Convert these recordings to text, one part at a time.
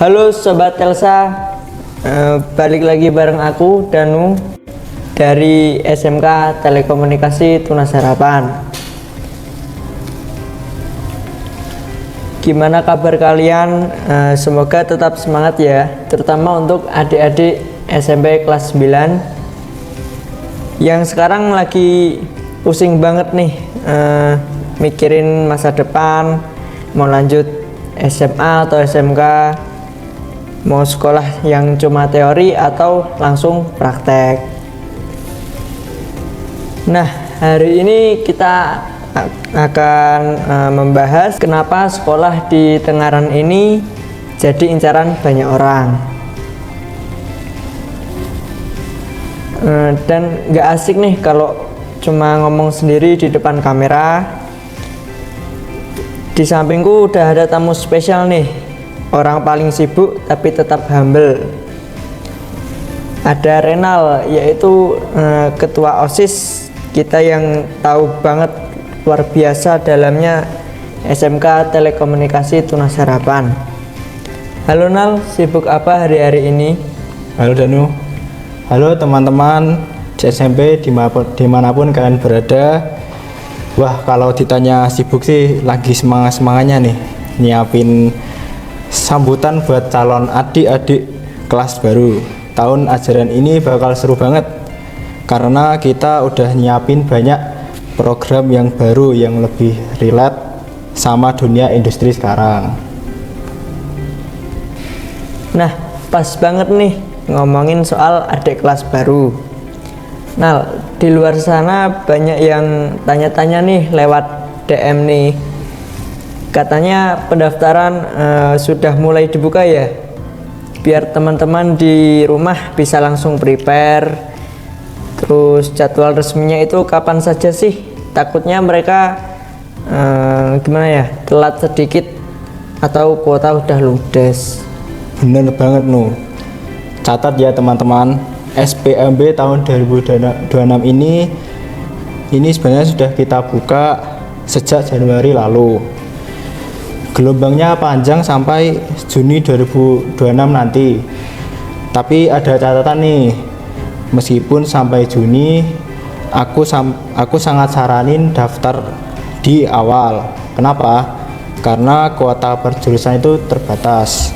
Halo Sobat Telsa, balik lagi bareng aku Danu dari SMK Telekomunikasi Tunas Harapan. Gimana kabar kalian? Semoga tetap semangat ya, terutama untuk adik-adik SMP kelas 9 yang sekarang lagi pusing banget nih, mikirin masa depan, mau lanjut SMA atau SMK, mau sekolah yang cuma teori atau langsung praktek. Nah, hari ini kita akan membahas kenapa sekolah di Tengaran ini jadi incaran banyak orang. Dan gak asik nih kalau cuma ngomong sendiri di depan kamera. Di sampingku udah ada tamu spesial nih, orang paling sibuk tapi tetap humble. Ada Renal, yaitu ketua OSIS kita yang tahu banget luar biasa dalamnya SMK Telekomunikasi Tunas Harapan. Halo Nal, sibuk apa hari-hari ini? Halo Danu. Halo teman-teman di SMP dimanapun kalian berada. Wah, kalau ditanya sibuk sih lagi semangat-semangatnya nih nyiapin sambutan buat calon adik-adik kelas baru. Tahun ajaran ini bakal seru banget karena kita udah nyiapin banyak program yang baru yang lebih relate sama dunia industri sekarang. Nah, pas banget nih ngomongin soal adik kelas baru. Nah, di luar sana banyak yang tanya-tanya nih lewat DM nih. Katanya pendaftaran sudah mulai dibuka ya, biar teman-teman di rumah bisa langsung prepare. Terus jadwal resminya itu kapan saja sih? Takutnya mereka gimana ya, telat sedikit atau kuota udah ludes. Bener banget Nu. Catat ya teman-teman, SPMB tahun 2026 ini sebenarnya sudah kita buka sejak Januari lalu. Gelombangnya panjang sampai Juni 2026 nanti. Tapi ada catatan nih, meskipun sampai Juni, aku sangat saranin daftar di awal. Kenapa? Karena kuota per jurusan itu terbatas.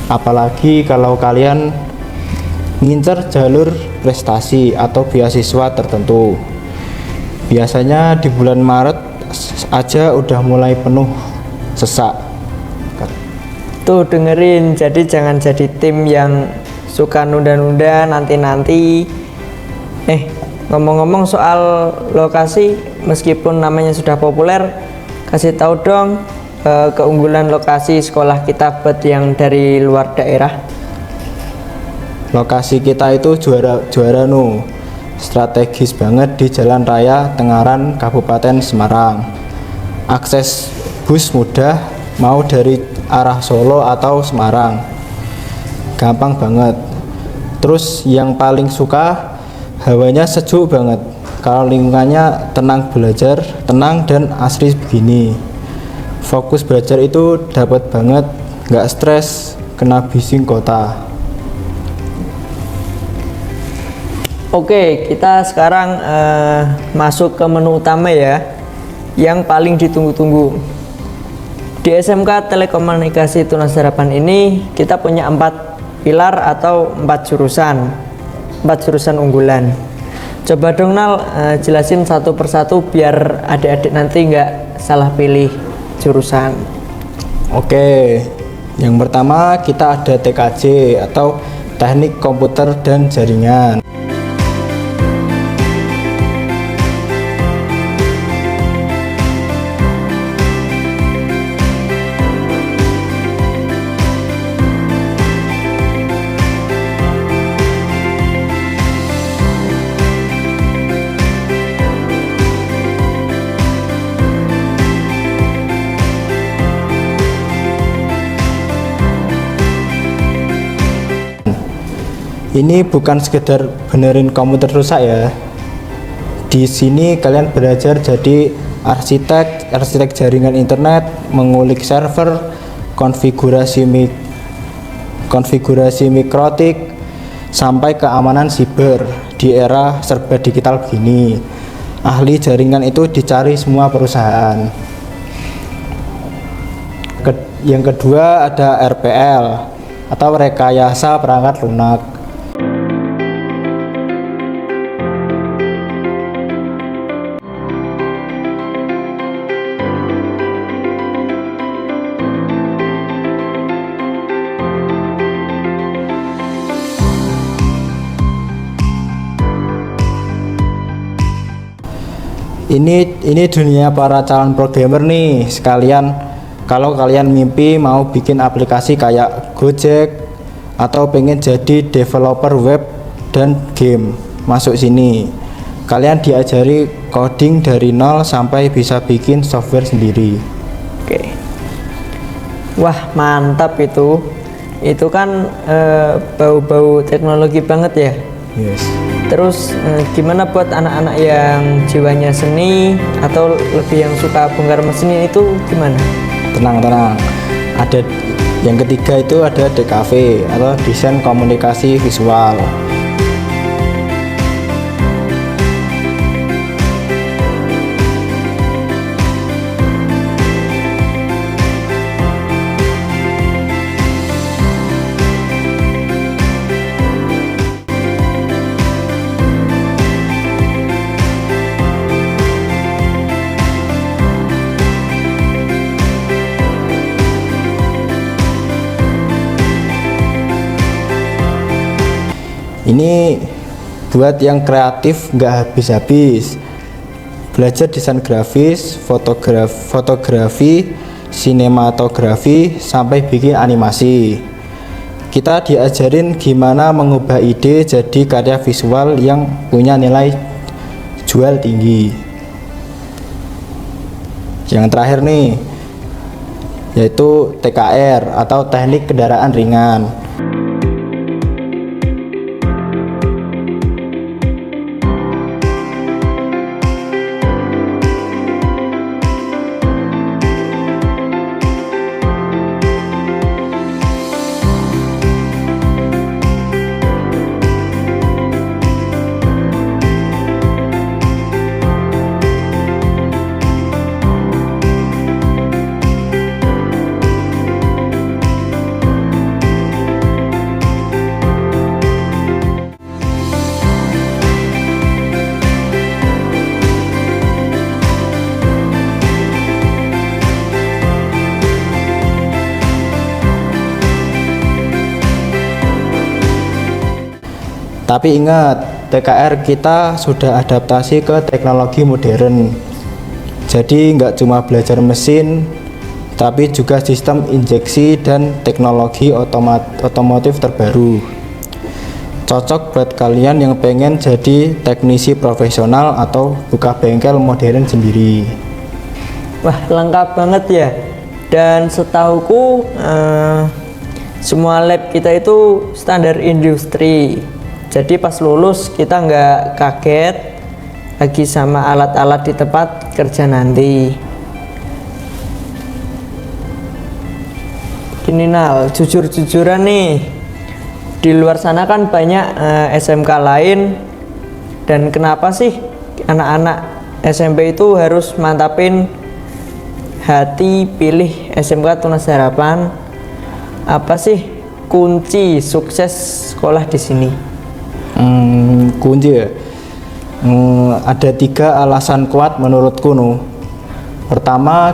Apalagi kalau kalian ngincer jalur prestasi atau beasiswa tertentu. Biasanya di bulan Maret aja udah mulai penuh sesak. Tuh dengerin, jadi jangan jadi tim yang suka nunda-nunda nanti-nanti. Ngomong-ngomong soal lokasi, meskipun namanya sudah populer, kasih tahu dong keunggulan lokasi sekolah kita buat yang dari luar daerah. Lokasi kita itu juara Nu, strategis banget di Jalan Raya Tengaran, Kabupaten Semarang. Akses bus mudah, mau dari arah Solo atau Semarang, gampang banget. Terus yang paling suka, hawanya sejuk banget. Kalau lingkungannya tenang belajar, tenang dan asri begini. Fokus belajar itu dapat banget, nggak stres kena bising kota. Oke, kita sekarang masuk ke menu utama ya, yang paling ditunggu-tunggu. Di SMK Telekomunikasi Tunas Harapan ini kita punya 4 pilar atau 4 jurusan unggulan. Coba dong Nal, jelasin satu persatu biar adik-adik nanti nggak salah pilih jurusan. Oke, yang pertama kita ada TKJ atau Teknik Komputer dan Jaringan. Ini bukan sekedar benerin komputer rusak ya. Di sini kalian belajar jadi arsitek jaringan internet, mengulik server, konfigurasi konfigurasi mikrotik, sampai keamanan siber di era serba digital begini. Ahli jaringan itu dicari semua perusahaan. Yang kedua ada RPL atau rekayasa perangkat lunak. Ini dunia para calon programmer nih sekalian. Kalau kalian mimpi mau bikin aplikasi kayak Gojek atau pengen jadi developer web dan game, masuk sini. Kalian diajari coding dari nol sampai bisa bikin software sendiri. Oke. Wah, mantap itu. Itu kan bau-bau teknologi banget ya. Yes. Terus gimana buat anak-anak yang jiwanya seni atau lebih yang suka bongkar mesin itu gimana? Tenang. Ada yang ketiga itu ada DKV atau desain komunikasi visual. Ini buat yang kreatif nggak habis-habis. Belajar desain grafis, fotografi, sinematografi, sampai bikin animasi. Kita diajarin gimana mengubah ide jadi karya visual yang punya nilai jual tinggi. Yang terakhir nih, yaitu TKR atau teknik kendaraan ringan. Tapi ingat, TKR kita sudah adaptasi ke teknologi modern. Jadi nggak cuma belajar mesin, tapi juga sistem injeksi dan teknologi otomotif terbaru. Cocok buat kalian yang pengen jadi teknisi profesional atau buka bengkel modern sendiri. Wah, lengkap banget ya. Dan setahuku semua lab kita itu standar industri. Jadi pas lulus kita nggak kaget lagi sama alat-alat di tempat kerja nanti. Gini Nal, jujur-jujuran nih, di luar sana kan banyak SMK lain. Dan kenapa sih anak-anak SMP itu harus mantapin hati pilih SMK Tunas Harapan? Apa sih kunci sukses sekolah di sini? Kunci ya. Ada 3 alasan kuat menurutku no. Pertama,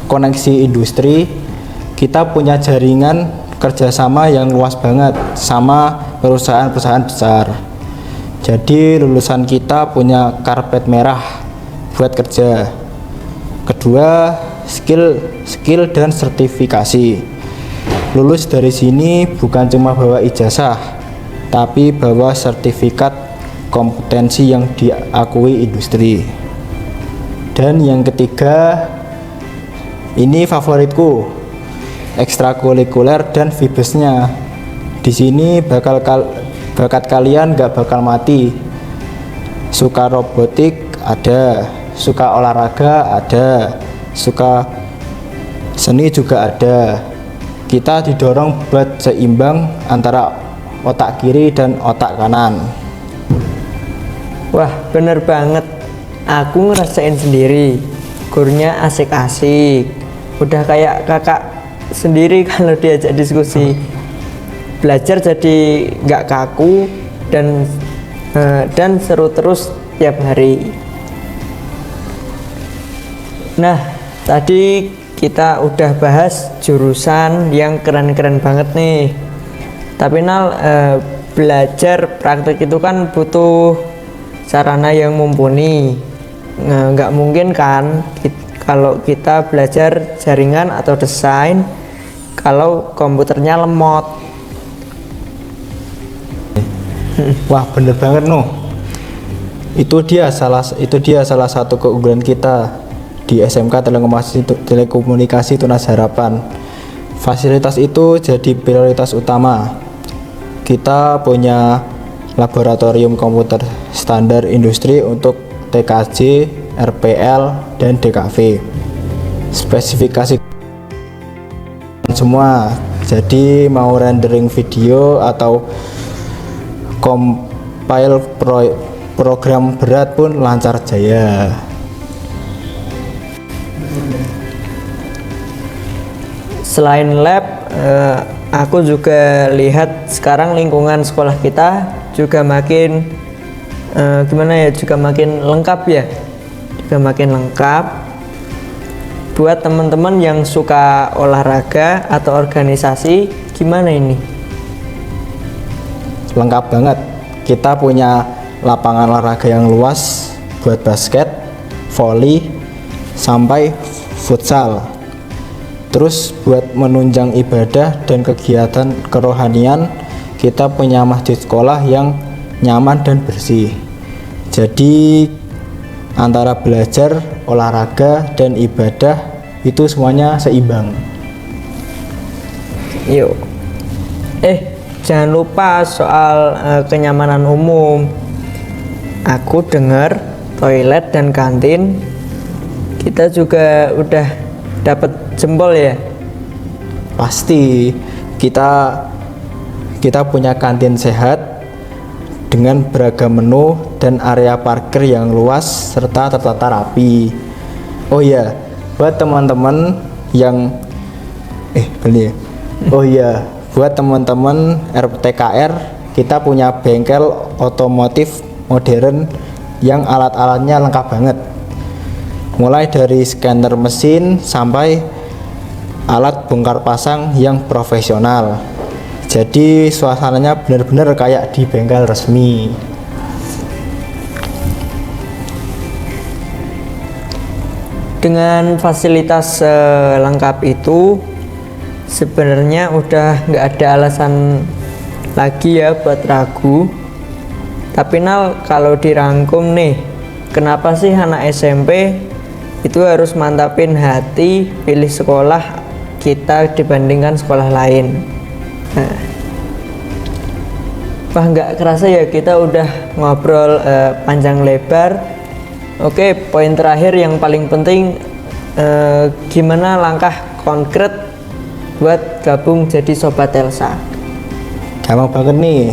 koneksi industri. Kita punya jaringan kerjasama yang luas banget sama perusahaan-perusahaan besar. Jadi lulusan kita punya karpet merah buat kerja. Kedua, skill dan sertifikasi. Lulus dari sini bukan cuma bawa ijazah, tapi bawa sertifikat kompetensi yang diakui industri. Dan yang ketiga, ini favoritku, ekstrakurikuler dan vibesnya. Di sini bakat kalian gak bakal mati. Suka robotik ada, suka olahraga ada, suka seni juga ada. kita didorong buat seimbang antara otak kiri dan otak kanan. Wah, bener banget. Aku ngerasain sendiri. Gurunya asik-asik. Udah kayak kakak sendiri kalau diajak diskusi. Belajar jadi nggak kaku dan seru terus tiap hari. Nah, tadi kita udah bahas jurusan yang keren-keren banget nih. Tapi Nal, belajar praktek itu kan butuh sarana yang mumpuni. Nggak mungkin kan kalau kita belajar jaringan atau desain kalau komputernya lemot. Wah, bener banget no. Itu dia salah satu keunggulan kita di SMK Telekomunikasi Tunas Harapan. Fasilitas itu jadi prioritas utama. Kita punya laboratorium komputer standar industri untuk TKJ, RPL, dan DKV. Spesifikasi semua. Jadi mau rendering video atau compile program berat pun lancar jaya. Selain lab, aku juga lihat sekarang lingkungan sekolah kita juga makin juga makin lengkap ya, juga makin lengkap. Buat teman-teman yang suka olahraga atau organisasi, gimana ini? Lengkap banget. Kita punya lapangan olahraga yang luas buat basket, volley, sampai futsal. Terus buat menunjang ibadah dan kegiatan kerohanian, kita punya masjid sekolah yang nyaman dan bersih. Jadi antara belajar, olahraga, dan ibadah itu semuanya seimbang. Yuk. Jangan lupa soal kenyamanan umum. Aku dengar toilet dan kantin kita juga udah dapat jempol ya. Pasti kita punya kantin sehat dengan beragam menu dan area parkir yang luas serta tertata rapi. Oh iya, buat teman-teman yang buat teman-teman RTKR, kita punya bengkel otomotif modern yang alat-alatnya lengkap banget. Mulai dari scanner mesin sampai alat bongkar pasang yang profesional. Jadi suasananya benar-benar kayak di bengkel resmi. Dengan fasilitas lengkap itu sebenarnya udah nggak ada alasan lagi ya buat ragu. Tapi Nal, kalau dirangkum nih, kenapa sih anak SMP itu harus mantapin hati pilih sekolah kita dibandingkan sekolah lain? Nah, wah, nggak kerasa ya kita udah ngobrol panjang lebar. Oke, poin terakhir yang paling penting, gimana langkah konkret buat gabung jadi Sobat Elsa? Gampang banget nih.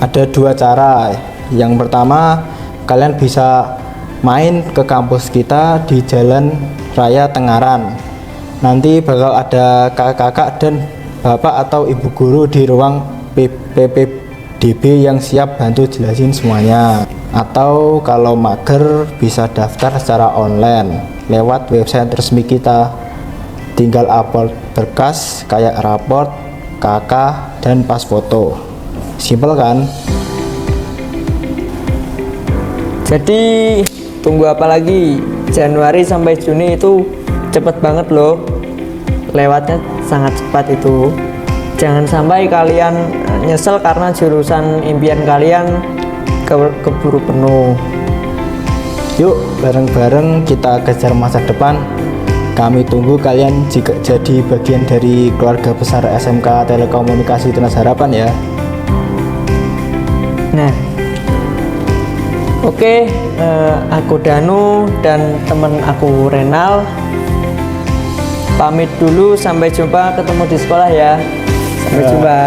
Ada dua cara. Yang pertama, kalian bisa main ke kampus kita di Jalan Raya Tengaran. Nanti bakal ada kakak-kakak dan bapak atau ibu guru di ruang PPDB yang siap bantu jelasin semuanya. Atau kalau mager bisa daftar secara online lewat website resmi kita. Tinggal upload berkas kayak raport, KK, dan pas foto. Simpel kan? Jadi tunggu apa lagi? Januari sampai Juni itu cepet banget loh. Lewatnya sangat cepat itu. Jangan sampai kalian nyesel karena jurusan impian kalian keburu penuh. Yuk bareng-bareng kita kejar masa depan. Kami tunggu kalian jika jadi bagian dari keluarga besar SMK Telekomunikasi Tunas Harapan ya. Nah, oke, aku Danu dan temen aku Renal pamit dulu, sampai jumpa, ketemu di sekolah ya. Sampai jumpa.